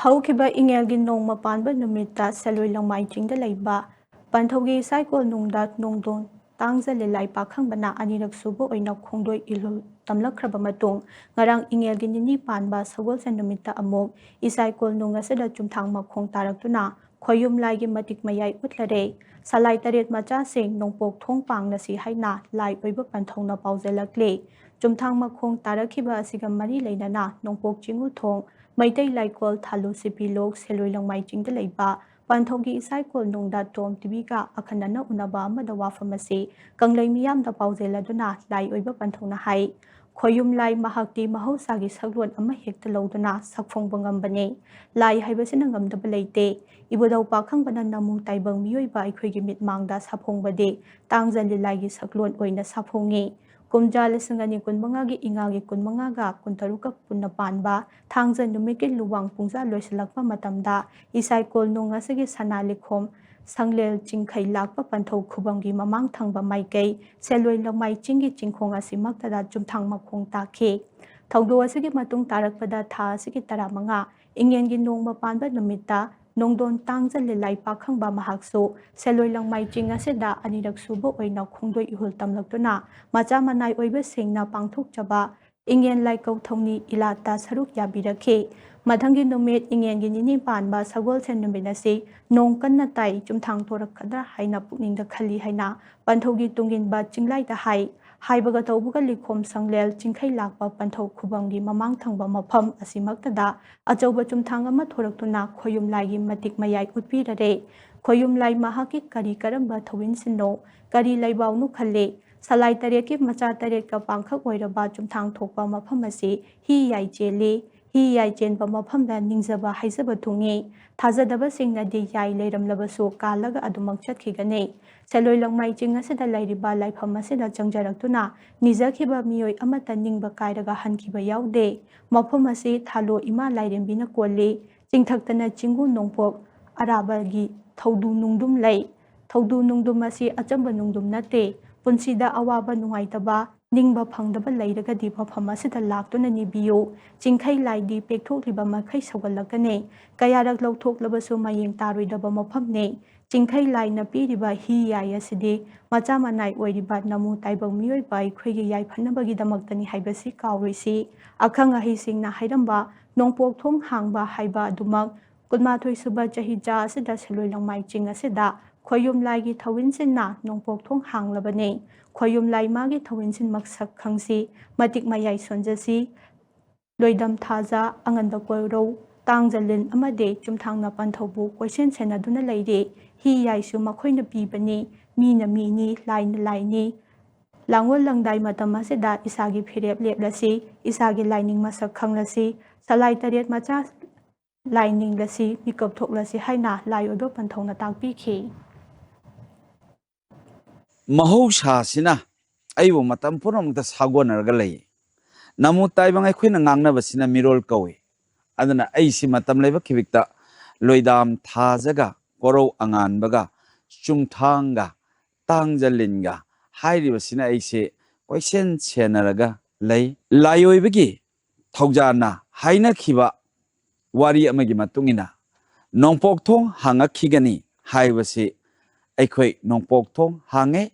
ꯍꯧꯈꯤꯕ ꯏꯉꯦꯜꯒꯤ ꯅꯣꯡꯃ ꯄꯥꯟꯕ ꯅꯨꯃꯤꯠꯇ ꯁꯦꯂꯣꯏ ꯂꯪꯃꯥꯏ ꯆꯤꯡꯗ ꯂꯩꯕ ꯄꯟꯊꯧꯒꯤ ꯁꯥꯏꯀꯣꯜꯅꯨꯡꯗ ꯅꯣꯡꯗꯣꯟ ꯇꯥꯡꯖ ꯂꯤꯂꯥꯏ ꯄꯥꯈꯪꯕꯅ ꯑꯅꯤꯔꯛ ꯁꯨꯕ ꯑꯣꯏꯅ ꯈꯣꯡꯗꯣꯏ ꯏꯍꯨꯜ ꯇꯝꯂꯛꯈ꯭ꯔꯕ ꯃꯇꯨꯡ ꯉꯔꯥꯡ ꯏꯉꯦꯜꯒꯤ ꯅꯤꯅꯤ ꯄꯥꯟꯕ ꯁꯒꯣꯜꯁꯦꯟ ꯅꯨꯃꯤꯠꯇ ꯑꯃꯨꯛ ꯏꯁꯥꯏꯀꯣꯜꯅꯨꯡ ꯑꯁꯤꯗ ꯆꯨꯝꯊꯥꯡ ꯃꯈꯣꯡ ꯇꯥꯔꯛꯇꯨꯅ ꯈꯣꯌꯨꯝ ꯂꯥꯏꯒꯤ ꯃꯇꯤꯛ ꯃꯌꯥꯏ ꯎꯠꯂꯔꯦ꯫ ꯁꯂꯥꯏ ꯇꯔꯦꯠ ꯃꯆꯥꯁꯤꯡ ꯅꯣꯡꯄꯣꯛ ꯊꯣꯡ ꯄꯥꯡꯅꯁꯤ ꯍꯥꯏꯅ ꯂꯥꯏ ꯑꯣꯏꯕ ꯄꯟꯊꯧꯅ ꯄꯥꯎꯖꯦꯜꯂꯛꯂꯤ꯫ ꯆꯨꯝꯊꯥꯡ ꯃꯈꯣꯡ ꯇꯥꯔꯛꯈꯤꯕ ꯑꯁꯤꯒ ꯃꯔꯤ ꯂꯩꯅꯅ ꯅꯣꯡꯄꯣꯛ ꯆꯤꯡꯎꯊꯣꯡ ꯃꯩꯇꯩ ꯂꯥꯏꯀꯣꯜ ꯊꯥꯂꯨ ꯁꯤꯄꯤꯂꯣꯛ ꯁꯦꯂꯣꯏ ꯂꯪꯃꯥꯏ ꯆꯤꯡꯗ ꯂꯩꯕ ꯄꯟꯊꯧꯒꯤ ꯏꯁꯥꯏꯀꯣꯜꯅꯨꯡꯗ ꯇꯣꯝ ꯇꯤꯚꯤꯒ ꯑꯈꯟꯅꯅ ꯎꯅꯕ ꯑꯃꯗ ꯋꯥꯐꯝ ꯑꯁꯤ ꯀꯪꯂꯩ ꯃꯤꯌꯥꯝꯗ ꯄꯥꯎꯖꯦꯜꯂꯗꯨꯅ ꯂꯥꯏ ꯑꯣꯏꯕ ꯄꯟꯊꯧꯅ ꯍꯥꯏ ꯈꯣꯌꯨꯝ ꯂꯥꯏ ꯃꯍꯥꯛꯇꯤ ꯃꯍꯧꯁꯥꯒꯤ ꯁꯛꯂꯣꯟ ꯑꯃ ꯍꯦꯛꯇ ꯂꯧꯗꯨꯅ ꯁꯛꯐꯣꯡꯕ ꯉꯝꯕꯅꯤ꯫ ꯂꯥꯏ ꯍꯥꯏꯕꯁꯤꯅ ꯉꯝꯗꯕ ꯂꯩꯇꯦ꯫ ꯏꯕꯨꯙꯧ ꯄꯥꯈꯪꯕꯅ ꯅꯃꯨ ꯇꯥꯏꯕꯪ ꯃꯤꯑꯣꯏꯕ ꯑꯩꯈꯣꯏꯒꯤ ꯃꯤꯠꯃꯥꯡꯗ ꯁꯥꯐꯣꯡꯕꯗꯤ ꯇꯥꯡꯖ ꯂꯤꯂꯥꯏꯒꯤ ꯁꯛꯂꯣꯟ ꯑꯣꯏꯅ ꯁꯥꯐꯣꯡꯉꯤ꯫ ꯀꯨꯝꯖꯥ 2025ꯒꯤ ꯏꯉꯥꯒꯤ 16ꯒ 13ꯒ ꯄꯨꯟꯅ ꯄꯥꯟꯕ ꯊꯥꯡꯖ ꯅꯨꯃꯤꯠꯀꯤ ꯂꯨꯋꯥꯡ ꯄꯨꯡꯖꯥ ꯂꯣꯏꯁꯤꯜꯂꯛꯄ ꯃꯇꯝꯗ ꯏꯁꯥꯏꯀꯣꯜꯅꯨꯡ ꯑꯁꯤꯒꯤ ꯁꯅꯥ ꯂꯤꯈꯣꯝ ꯁꯪꯂꯦꯜ ꯆꯤꯡꯈꯩ ꯂꯥꯛꯄ ꯄꯟꯊꯧ ꯈꯨꯕꯝꯒꯤ ꯃꯃꯥꯡ ꯊꯪꯕ ꯃꯥꯏꯀꯩ ꯁꯦꯂꯣꯏ ꯂꯪꯃꯥꯏ ꯆꯤꯡꯒꯤ ꯆꯤꯡꯈꯣꯡ ꯑꯁꯤꯃꯛꯇꯗ ꯆꯨꯝꯊꯥꯡ ꯃꯈꯣꯡ ꯇꯥꯈꯤ꯫ ꯊꯧꯗꯣꯛ ꯑꯁꯤꯒꯤ ꯃꯇꯨꯡ ꯇꯥꯔꯛꯄꯗ ꯊꯥ ꯑꯁꯤꯒꯤ 15 ꯏꯉꯦꯟꯒꯤ ꯅꯣꯡꯃ ꯄꯥꯟꯕ ꯅꯨꯃꯤꯠꯇ ꯅꯣꯡꯗꯣꯟ ꯇꯥꯡꯖ ꯂꯤꯂꯥꯏ ꯄꯥꯈꯪꯕ ꯃꯍꯥꯛꯁꯨ ꯁꯦꯂꯣꯏ ꯂꯪꯃꯥꯏ ꯆꯤꯡ ꯑꯁꯤꯗ ꯑꯅꯤꯔꯛ ꯁꯨꯕ ꯑꯣꯏꯅ ꯈꯣꯡꯗꯣꯏ ꯏꯍꯨꯜ ꯇꯝꯂꯛꯇꯨꯅ ꯃꯆꯥ ꯃꯅꯥꯏ ꯑꯣꯏꯕꯁꯤꯡꯅ ꯄꯥꯡꯊꯣꯛꯆꯕ ꯏꯉꯦꯟ ꯂꯥꯏꯀꯧ ꯊꯧꯅꯤ ꯏꯂꯥꯠꯇ ꯁꯔꯨꯛ ꯌꯥꯕꯤꯔꯛꯈꯤ꯫ ꯃꯊꯪꯒꯤ ꯅꯨꯃꯤꯠ ꯏꯉꯦꯟꯒꯤ ꯅꯤꯅꯤ ꯄꯥꯟꯕ ꯁꯒꯣꯜꯁꯦꯟ ꯅꯨꯃꯤꯠ ꯑꯁꯤ ꯅꯣꯡ ꯀꯟꯅ ꯇꯥꯏ ꯆꯨꯝꯊꯥꯡ ꯊꯣꯔꯛꯀꯗ꯭ꯔꯥ ꯍꯥꯏꯅ ꯄꯨꯛꯅꯤꯡꯗ ꯈꯜꯂꯤ ꯍꯥꯏꯅ ꯄꯟꯊꯧꯒꯤ ꯇꯨꯡꯏꯟꯕ ꯆꯤꯡꯂꯥꯏꯗ ꯍꯥꯏ꯫ ꯍꯥꯏꯕꯒ ꯇꯧꯕꯒ ꯂꯤꯈꯣꯝ ꯁꯪꯂꯦꯜ ꯆꯤꯡꯈꯩ ꯂꯥꯛꯄ ꯄꯟꯊꯧ ꯈꯨꯕꯝꯒꯤ ꯃꯃꯥꯡ ꯊꯪꯕ ꯃꯐꯝ ꯑꯁꯤꯃꯛꯇꯗ ꯑꯆꯧꯕ ꯆꯨꯝꯊꯥꯡ ꯑꯃ ꯊꯣꯔꯛꯇꯨꯅ ꯈꯣꯌꯨꯝ ꯂꯥꯏꯒꯤ ꯃꯇꯤꯛ ꯃꯌꯥꯏ ꯎꯠꯄꯤꯔꯔꯦ꯫ ꯈꯣꯌꯨꯝ ꯂꯥꯏ ꯃꯍꯥꯛꯀꯤ ꯀꯔꯤ ꯀꯔꯝꯕ ꯊꯧꯏꯟꯁꯤꯟꯅꯣ ꯀꯔꯤ ꯂꯩꯕꯥꯎꯅꯣ ꯈꯜꯂꯤ꯫ ꯁꯂꯥꯏ ꯇꯔꯦꯠꯀꯤ ꯃꯆꯥ ꯇꯔꯦꯠꯀ ꯄꯥꯡꯈꯛ ꯑꯣꯏꯔꯕ ꯆꯨꯝꯊꯥꯡ ꯊꯣꯛꯄ ꯃꯐꯝ ꯑꯁꯤ ꯍꯤ ꯌꯥꯏ ꯆꯦꯜꯂꯤ꯫ ꯍꯤ ꯌꯥꯏ ꯆꯦꯟꯕ ꯃꯐꯝꯗ ꯅꯤꯡꯖꯕ ꯍꯥꯏꯖꯕ ꯊꯨꯡꯏ꯫ ꯊꯥꯖꯗꯕꯁꯤꯡꯅꯗꯤ ꯌꯥꯏ ꯂꯩꯔꯝꯂꯕꯁꯨ ꯀꯥꯜꯂꯒ ꯑꯗꯨꯃꯛ ꯆꯠꯈꯤꯒꯅꯤ꯫ ꯁꯦꯂꯣꯏ ꯂꯪꯃꯥꯏ ꯆꯤꯡ ꯑꯁꯤꯗ ꯂꯩꯔꯤꯕ ꯂꯥꯏꯐꯝ ꯑꯁꯤꯗ ꯆꯪꯖꯔꯛꯇꯨꯅ ꯅꯤꯖꯈꯤꯕ ꯃꯤꯑꯣꯏ ꯑꯃꯠꯇ ꯅꯤꯡꯕ ꯀꯥꯏꯔꯒ ꯍꯟꯈꯤꯕ ꯌꯥꯎꯗꯦ꯫ ꯃꯐꯝ ꯑꯁꯤ ꯊꯥꯂꯣ ꯏꯃꯥ ꯂꯥꯏꯔꯦꯝꯕꯤꯅ ꯀꯣꯜꯂꯤ꯫ ꯆꯤꯡꯊꯛꯇꯅ ꯆꯤꯡꯒꯨ ꯅꯣꯡꯄꯣꯛ ꯑꯔꯥꯕꯒꯤ ꯊꯧꯗꯨ ꯅꯨꯡꯗꯨꯝ ꯂꯩ꯫ ꯊꯧꯗꯨ ꯅꯨꯡꯗꯨꯝ ꯑꯁꯤ ꯑꯆꯝꯕ ꯅꯨꯡꯗꯨꯝ ꯅꯠꯇꯦ꯫ ꯄꯨꯟꯁꯤꯗ ꯑꯋꯥꯕ ꯅꯨꯡꯉꯥꯏꯇꯕ ꯅꯤꯡꯕ ꯐꯪꯗꯕ ꯂꯩꯔꯒꯗꯤ ꯃꯐꯝ ꯑꯁꯤꯗ ꯂꯥꯛꯇꯨꯅ ꯅꯤꯕꯤꯌꯨ꯫ ꯆꯤꯡꯈꯩ ꯂꯥꯏꯗꯤ ꯄꯦꯛꯊꯣꯛꯂꯤꯕ ꯃꯈꯩ ꯁꯧꯒꯠꯂꯛꯀꯅꯤ꯫ ꯀꯌꯥꯔꯛ ꯂꯧꯊꯣꯛꯂꯕꯁꯨ ꯃꯌꯦꯡ ꯇꯥꯔꯣꯏꯗꯕ ꯃꯐꯝꯅꯤ꯫ ꯆꯤꯡꯈꯩ ꯂꯥꯏꯅ ꯄꯤꯔꯤꯕ ꯍꯤ ꯌꯥꯏ ꯑꯁꯤꯗꯤ ꯃꯆꯥ ꯃꯅꯥꯏ ꯑꯣꯏꯔꯤꯕ ꯅꯃꯨ ꯇꯥꯏꯕꯪ ꯃꯤꯑꯣꯏꯕ ꯑꯩꯈꯣꯏꯒꯤ ꯌꯥꯏꯐꯅꯕꯒꯤꯗꯃꯛꯇꯅꯤ ꯍꯥꯏꯕꯁꯤ ꯀꯥꯎꯔꯣꯏꯁꯤ꯫ ꯑꯈꯪ ꯑꯍꯩꯁꯤꯡꯅ ꯍꯥꯏꯔꯝꯕ ꯅꯣꯡꯄꯣꯛ ꯊꯣꯡ ꯍꯥꯡꯕ ꯍꯥꯏꯕ ꯑꯗꯨꯃꯛ 12 ꯁꯨꯕ ꯆꯍꯤꯆꯥ ꯑꯁꯤꯗ ꯁꯦꯂꯣꯏ ꯂꯪꯃꯥꯏ ꯆꯤꯡ ꯑꯁꯤꯗ ꯈꯣꯌꯨꯝ ꯂꯥꯏꯒꯤ ꯊꯧꯏꯟꯁꯤꯟꯅ ꯅꯣꯡꯄꯣꯛ ꯊꯣꯡ ꯍꯥꯡꯂꯕꯅꯤ꯫ ꯈꯣꯌꯨꯝ ꯂꯥꯏ ꯃꯥꯒꯤ ꯊꯧꯏꯟꯁꯤꯟ ꯃꯁꯛ ꯈꯪꯁꯤ ꯃꯇꯤꯛ ꯃꯌꯥꯏ ꯁꯣꯟꯖꯁꯤ ꯂꯣꯏꯗꯝ ꯊꯥꯖ ꯑꯉꯟꯕ ꯀꯣꯏꯔꯧ ꯇꯥꯡꯖ ꯂꯤꯟ ꯑꯃꯗꯤ ꯆꯨꯝꯊꯥꯡꯅ ꯄꯟꯊꯧꯕꯨ ꯀꯣꯏꯁꯦꯟ ꯁꯦꯟꯅꯗꯨꯅ ꯂꯩꯔꯤ꯫ ꯍꯤ ꯌꯥꯏꯁꯨ ꯃꯈꯣꯏꯅ ꯄꯤꯕꯅꯤ꯫ ꯃꯤꯅ ꯃꯤꯅꯤ ꯂꯥꯏꯅ ꯂꯥꯏꯅꯤ꯫ ꯂꯥꯡꯑꯣꯜ ꯂꯪꯗꯥꯏ ꯃꯇꯝ ꯑꯁꯤꯗ ꯏꯁꯥꯒꯤ ꯐꯤꯔꯦꯞ ꯂꯦꯞꯂꯁꯤ ꯏꯁꯥꯒꯤ ꯂꯥꯏꯅꯤꯡ ꯃꯁꯛ ꯈꯪꯂꯁꯤ ꯁꯂꯥꯏ ꯇꯔꯦꯠ ꯃꯆꯥ ꯂꯥꯏꯅꯤꯡꯂꯁꯤ ꯃꯤꯀꯞ ꯊꯣꯛꯂꯁꯤ ꯍꯥꯏꯅ ꯂꯥꯏ ꯑꯣꯏꯕ ꯄꯟꯊꯧꯅ ꯇꯥꯛꯄꯤꯈꯤ꯫ ꯃꯍꯧꯁꯥꯁꯤꯅ ꯑꯩꯕꯨ ꯃꯇꯝ ꯄꯨꯝꯅꯃꯛꯇ ꯁꯥꯒꯣꯟꯅꯔꯒ ꯂꯩ꯫ ꯅꯃꯨ ꯇꯥꯏꯕꯪ ꯑꯩꯈꯣꯏꯅ ꯉꯥꯡꯅꯕꯁꯤꯅ ꯃꯤꯔꯣꯜ ꯀꯧꯏ꯫ ꯑꯗꯨꯅ ꯑꯩꯁꯤ ꯃꯇꯝ ꯂꯩꯕ ꯈꯤꯕꯤꯛꯇ ꯂꯣꯏꯗꯥꯝ ꯊꯥꯖꯒ ꯀꯣꯔꯧ ꯑꯉꯥꯟꯕꯒ ꯆꯨꯝꯊꯥꯡꯒ ꯇꯥꯡꯖꯂꯤꯟꯒ ꯍꯥꯏꯔꯤꯕꯁꯤꯅ ꯑꯩꯁꯦ ꯀꯣꯏꯁꯦꯟ ꯁꯦꯟꯅꯔꯒ ꯂꯩ꯫ ꯂꯥꯏꯑꯣꯏꯕꯒꯤ ꯊꯧꯖꯥꯜꯅ ꯍꯥꯏꯅꯈꯤꯕ ꯋꯥꯔꯤ ꯑꯃꯒꯤ ꯃꯇꯨꯡ ꯏꯟꯅ ꯅꯣꯡꯄꯣꯛ ꯊꯣꯡ ꯍꯥꯡꯉꯛꯈꯤꯒꯅꯤ ꯍꯥꯏꯕꯁꯤ ꯑꯩꯈꯣꯏ ꯅꯣꯡꯄꯣꯛ ꯊꯣꯡ ꯍꯥꯡꯉꯦ꯫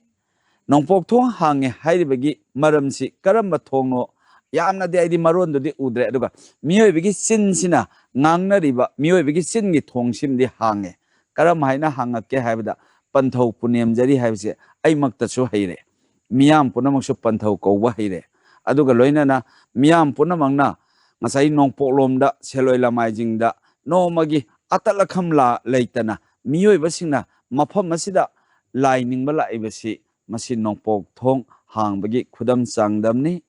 ꯅꯣꯡꯄꯣꯛ ꯊꯣꯡ ꯍꯥꯡꯉꯦ ꯍꯥꯏꯔꯤꯕꯒꯤ ꯃꯔꯝꯁꯤ ꯀꯔꯝꯕ ꯊꯣꯡꯅꯣ ꯌꯥꯝꯅꯗꯤ ꯑꯩꯗꯤ ꯃꯔꯣꯟꯗꯨꯗꯤ ꯎꯗ꯭ꯔꯦ ꯑꯗꯨꯒ ꯃꯤꯑꯣꯏꯕꯒꯤ ꯆꯤꯟꯁꯤꯅ ꯉꯥꯡꯅꯔꯤꯕ ꯃꯤꯑꯣꯏꯕꯒꯤ ꯆꯤꯟꯒꯤ ꯊꯣꯡꯁꯤꯃꯗꯤ ꯍꯥꯡꯉꯦ꯫ ꯀꯔꯝ ꯍꯥꯏꯅ ꯍꯥꯡꯉꯛꯀꯦ ꯍꯥꯏꯕꯗ ꯄꯟꯊꯧ ꯄꯨꯅꯦꯝꯖꯔꯤ ꯍꯥꯏꯕꯁꯦ ꯑꯩꯃꯛꯇꯁꯨ ꯍꯩꯔꯦ꯫ ꯃꯤꯌꯥꯝ ꯄꯨꯝꯅꯃꯛꯁꯨ ꯄꯟꯊꯧ ꯀꯧꯕ ꯍꯩꯔꯦ꯫ ꯑꯗꯨꯒ ꯂꯣꯏꯅꯅ ꯃꯤꯌꯥꯝ ꯄꯨꯝꯅꯃꯛꯅ ꯉꯁꯥꯏ ꯅꯣꯡꯄꯣꯛꯂꯣꯝꯗ ꯁꯦꯂꯣꯏ ꯂꯃꯥꯏꯖꯤꯡꯗ ꯅꯣꯡꯃꯒꯤ ꯑꯇꯠ ꯑꯈꯝ ꯂꯩꯇꯅ ꯃꯤꯑꯣꯏꯕꯁꯤꯡꯅ ꯃꯐꯝ ꯑꯁꯤꯗ ꯂꯥꯏ ꯅꯤꯡꯕ ꯂꯥꯛꯏꯕꯁꯤ ꯃꯁꯤ ꯅꯣꯡꯄꯣꯛ ꯊꯣꯡ ꯍꯥꯡꯕꯒꯤ ꯈꯨꯗꯝ ꯆꯥꯡꯗꯝꯅꯤ꯫